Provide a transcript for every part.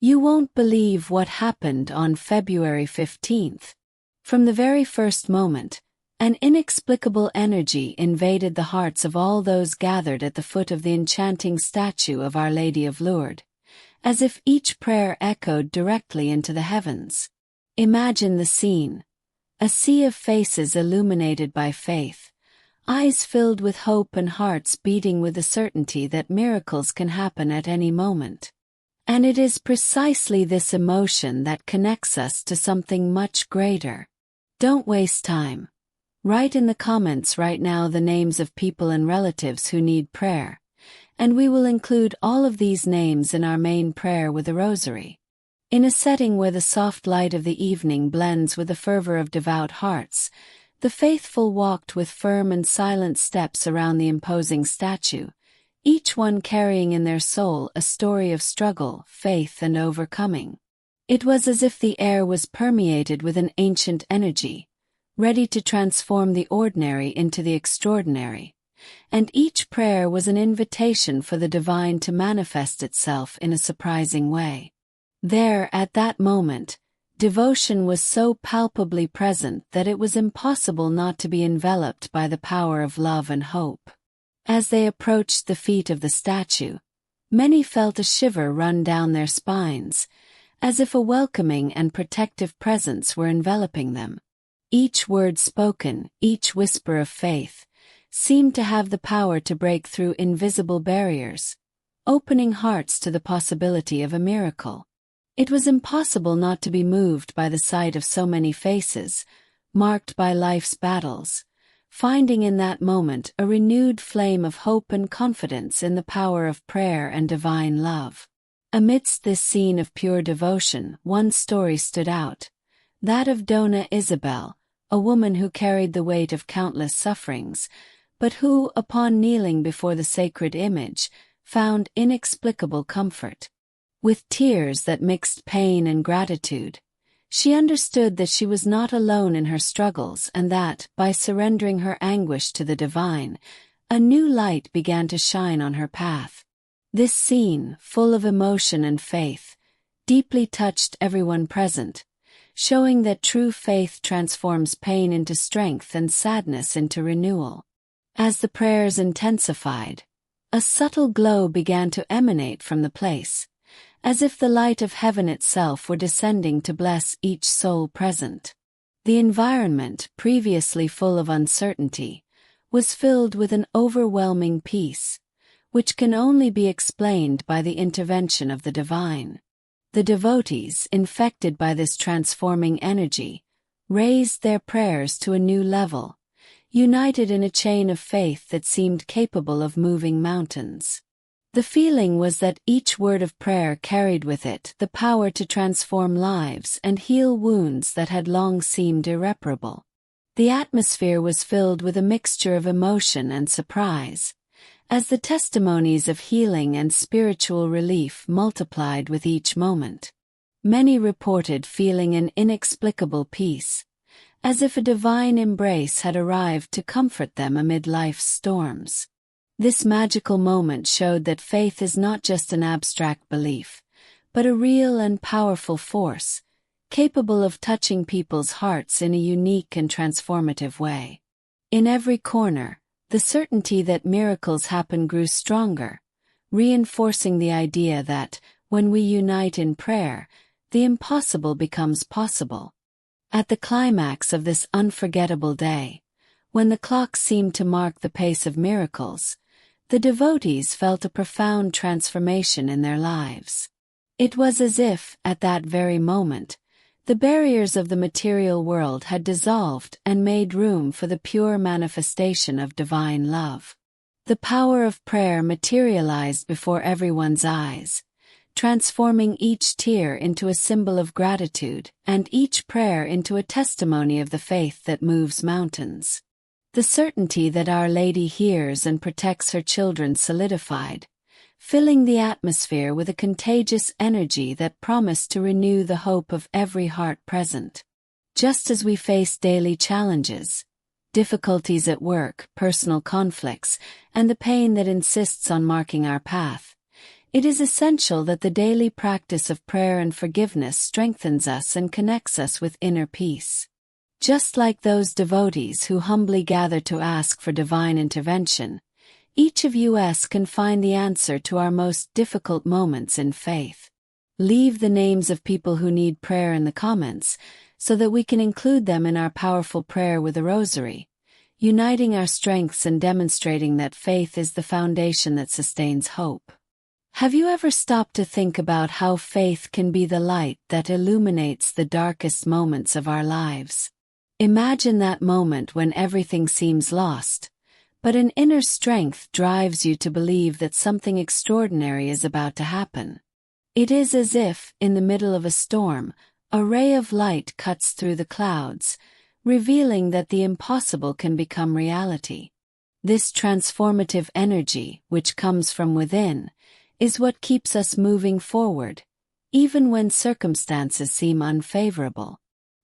You won't believe what happened on February 15th. From the very first moment, an inexplicable energy invaded the hearts of all those gathered at the foot of the enchanting statue of Our Lady of Lourdes, as if each prayer echoed directly into the heavens. Imagine the scene. A sea of faces illuminated by faith, eyes filled with hope and hearts beating with the certainty that miracles can happen at any moment. And it is precisely this emotion that connects us to something much greater. Don't waste time. Write in the comments right now the names of people and relatives who need prayer, and we will include all of these names in our main prayer with a rosary. In a setting where the soft light of the evening blends with the fervor of devout hearts, the faithful walked with firm and silent steps around the imposing statue, each one carrying in their soul a story of struggle, faith, and overcoming. It was as if the air was permeated with an ancient energy, ready to transform the ordinary into the extraordinary, and each prayer was an invitation for the divine to manifest itself in a surprising way. There, at that moment, devotion was so palpably present that it was impossible not to be enveloped by the power of love and hope. As they approached the feet of the statue, many felt a shiver run down their spines, as if a welcoming and protective presence were enveloping them. Each word spoken, each whisper of faith, seemed to have the power to break through invisible barriers, opening hearts to the possibility of a miracle. It was impossible not to be moved by the sight of so many faces, marked by life's battles, finding in that moment a renewed flame of hope and confidence in the power of prayer and divine love. Amidst this scene of pure devotion, one story stood out, that of Dona Isabel, a woman who carried the weight of countless sufferings, but who, upon kneeling before the sacred image, found inexplicable comfort. With tears that mixed pain and gratitude, she understood that she was not alone in her struggles and that, by surrendering her anguish to the divine, a new light began to shine on her path. This scene, full of emotion and faith, deeply touched everyone present, showing that true faith transforms pain into strength and sadness into renewal. As the prayers intensified, a subtle glow began to emanate from the place, as if the light of heaven itself were descending to bless each soul present. The environment, previously full of uncertainty, was filled with an overwhelming peace, which can only be explained by the intervention of the divine. The devotees, infected by this transforming energy, raised their prayers to a new level, united in a chain of faith that seemed capable of moving mountains. The feeling was that each word of prayer carried with it the power to transform lives and heal wounds that had long seemed irreparable. The atmosphere was filled with a mixture of emotion and surprise, as the testimonies of healing and spiritual relief multiplied with each moment. Many reported feeling an inexplicable peace, as if a divine embrace had arrived to comfort them amid life's storms. This magical moment showed that faith is not just an abstract belief, but a real and powerful force, capable of touching people's hearts in a unique and transformative way. In every corner, the certainty that miracles happen grew stronger, reinforcing the idea that, when we unite in prayer, the impossible becomes possible. At the climax of this unforgettable day, when the clock seemed to mark the pace of miracles, the devotees felt a profound transformation in their lives. It was as if, at that very moment, the barriers of the material world had dissolved and made room for the pure manifestation of divine love. The power of prayer materialized before everyone's eyes, transforming each tear into a symbol of gratitude and each prayer into a testimony of the faith that moves mountains. The certainty that Our Lady hears and protects her children solidified, filling the atmosphere with a contagious energy that promised to renew the hope of every heart present. Just as we face daily challenges, difficulties at work, personal conflicts, and the pain that insists on marking our path, It is essential that the daily practice of prayer and forgiveness strengthens us and connects us with inner peace. Just like those devotees who humbly gather to ask for divine intervention, each of us can find the answer to our most difficult moments in faith. Leave the names of people who need prayer in the comments so that we can include them in our powerful prayer with a rosary, uniting our strengths and demonstrating that faith is the foundation that sustains hope. Have you ever stopped to think about how faith can be the light that illuminates the darkest moments of our lives? Imagine that moment when everything seems lost, but an inner strength drives you to believe that something extraordinary is about to happen. It is as if, in the middle of a storm, a ray of light cuts through the clouds, revealing that the impossible can become reality. This transformative energy, which comes from within, is what keeps us moving forward, even when circumstances seem unfavorable.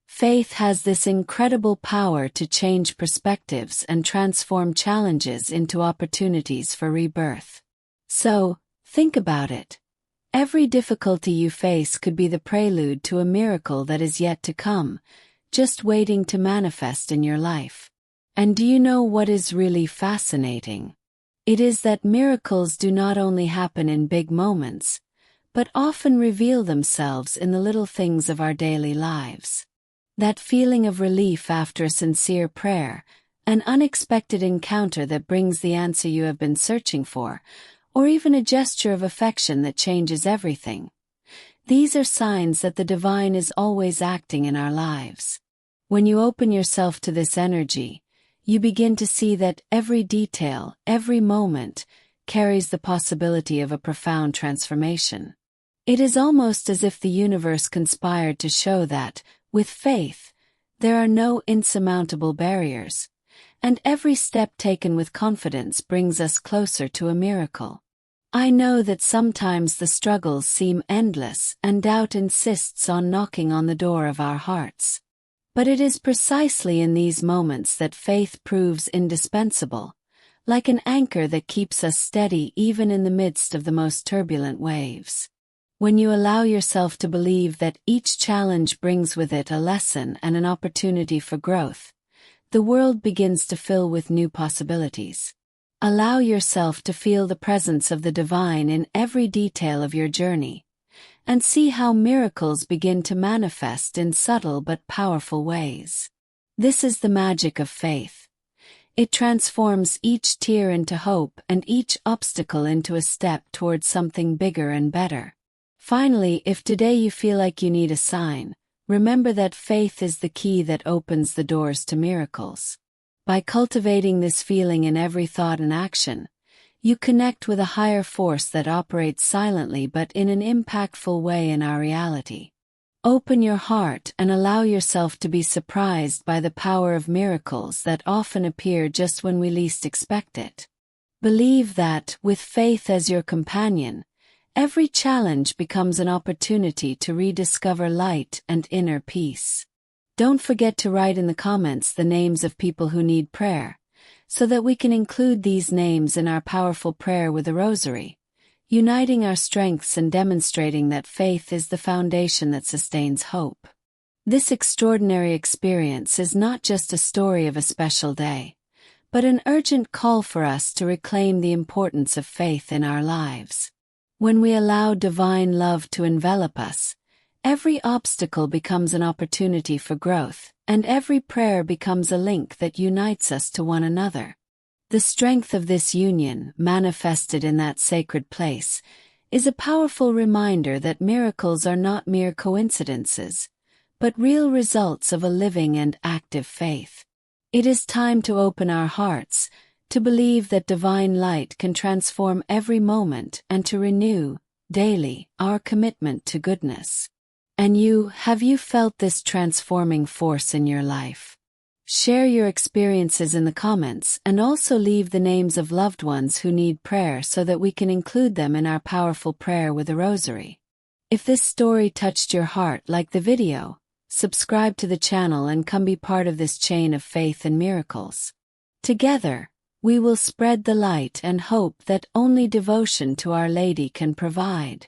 Faith has this incredible power to change perspectives and transform challenges into opportunities for rebirth. So, think about it. Every difficulty you face could be the prelude to a miracle that is yet to come, just waiting to manifest in your life. And do you know what is really fascinating? It is that miracles do not only happen in big moments, but often reveal themselves in the little things of our daily lives. That feeling of relief after a sincere prayer, an unexpected encounter that brings the answer you have been searching for, or even a gesture of affection that changes everything. These are signs that the divine is always acting in our lives. When you open yourself to this energy, you begin to see that every detail, every moment, carries the possibility of a profound transformation. It is almost as if the universe conspired to show that, with faith, there are no insurmountable barriers, and every step taken with confidence brings us closer to a miracle. I know that sometimes the struggles seem endless and doubt insists on knocking on the door of our hearts. But it is precisely in these moments that faith proves indispensable, like an anchor that keeps us steady even in the midst of the most turbulent waves. When you allow yourself to believe that each challenge brings with it a lesson and an opportunity for growth, the world begins to fill with new possibilities. Allow yourself to feel the presence of the divine in every detail of your journey, and see how miracles begin to manifest in subtle but powerful ways. This is the magic of faith. It transforms each tear into hope and each obstacle into a step towards something bigger and better. Finally, if today you feel like you need a sign, remember that faith is the key that opens the doors to miracles. By cultivating this feeling in every thought and action, you connect with a higher force that operates silently but in an impactful way in our reality. Open your heart and allow yourself to be surprised by the power of miracles that often appear just when we least expect it. Believe that, with faith as your companion, every challenge becomes an opportunity to rediscover light and inner peace. Don't forget to write in the comments the names of people who need prayer, so that we can include these names in our powerful prayer with a rosary, uniting our strengths and demonstrating that faith is the foundation that sustains hope. This extraordinary experience is not just a story of a special day, but an urgent call for us to reclaim the importance of faith in our lives. When we allow divine love to envelop us, every obstacle becomes an opportunity for growth, and every prayer becomes a link that unites us to one another. The strength of this union, manifested in that sacred place, is a powerful reminder that miracles are not mere coincidences, but real results of a living and active faith. It is time to open our hearts, to believe that divine light can transform every moment and to renew, daily, our commitment to goodness. And have you felt this transforming force in your life? Share your experiences in the comments and also leave the names of loved ones who need prayer so that we can include them in our powerful prayer with a rosary. If this story touched your heart like the video, subscribe to the channel and come be part of this chain of faith and miracles. Together, we will spread the light and hope that only devotion to Our Lady can provide.